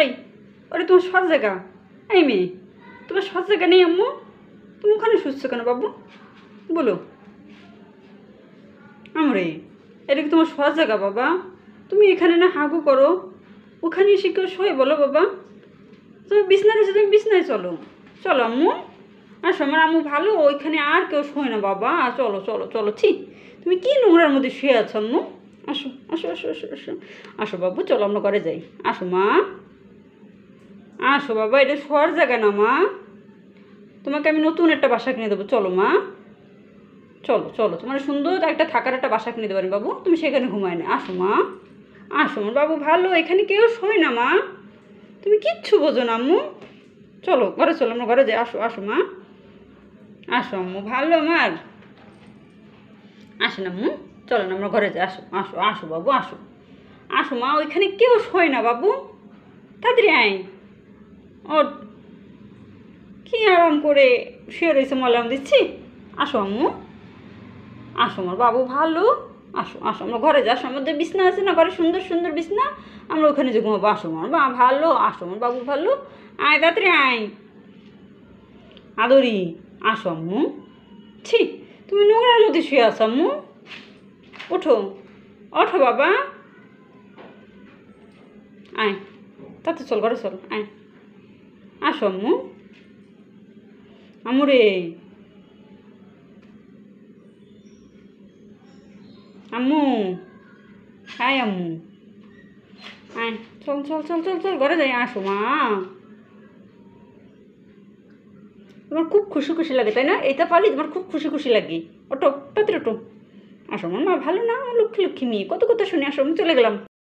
এই ওরে তোমার সব জায়গা, এই মেয়ে তোমার সব জায়গা নেই আম্মু, তুমি ওখানে শুচ্ছ কেন বাবু বলো? আমরে এটা কি তোমার সব জায়গা বাবা? তুমি এখানে না হাগু করো, ওখানে এসে কেউ শোয় বলো বাবা? তুমি বিছনায় এসে তুমি বিছনায় চলো, চলো আম্মু আসো, আমার আম্মু ভালো, ওইখানে আর কেউ শোয় না বাবা, চলো চলো চলো। ঠিক তুমি কি নোংরার মধ্যে শুয়ে আছো আম্মু? আসো আসো আসো আসো আসো আসো বাবু, চলো আমরা ঘরে যাই। আসো মা, আসো বাবা, এটা শোয়ার জায়গা না মা, তোমাকে আমি নতুন একটা বাসা কিনে দেবো, চলো মা চলো চলো, তোমার সুন্দর একটা থাকার একটা বাসা কিনে দেবেন বাবু, তুমি সেখানে ঘুমায় না। আসো মা আসো, আমার বাবু ভালো, এখানে কেউ শোয় না মা, তুমি কিচ্ছু বোঝো না আম্মু, চলো ঘরে চলো, আমরা ঘরে যাই। আসো আসো মা, আসো আম্মু ভালো আমার, আসো না আম্মু, চলো না আমরা ঘরে যাই। আসো আসো আসো বাবু, আসো আসো মা, ওইখানে কেউ শোয় না বাবু, তাড়াতাড়ি আয়। ওর কি আরাম করে শুয়ে রয়েছে, মলাম দিচ্ছি। আসো আম্মু, আসো আমার বাবু ভালো, আসো আসো আমরা ঘরে যাই। আসো, আমাদের বিছনা আছে না ঘরে, সুন্দর সুন্দর বিছনা, আমরা ওখানে যে ঘুমাবো। আসো আমার বা ভালো, আসো আমার বাবু ভালো, আয় তাড়াতাড়ি আয় আদরি। আসো আম্মু, ছি তুমি নোংরার মধ্যে শুয়ে আসো আম্মু, ওঠো ওঠো বাবা, আয় তাতে চল ঘরে চল, আয় আসো আম্মু, আম্মু রে, আম্মু, আয় আম্মু, আয় চল চল চল চল চল ঘরে যাই। আসো মা, তোমার খুব খুশি খুশি লাগে তাই না? এইটা পালি তোমার খুব খুশি খুশি লাগে, ওটো তাড়াতাড়ি ওটো। আসো আমার মা ভালো না, লক্ষ্মী লক্ষ্মী মেয়ে, কত কথা শুনে। আসো আমি চলে গেলাম।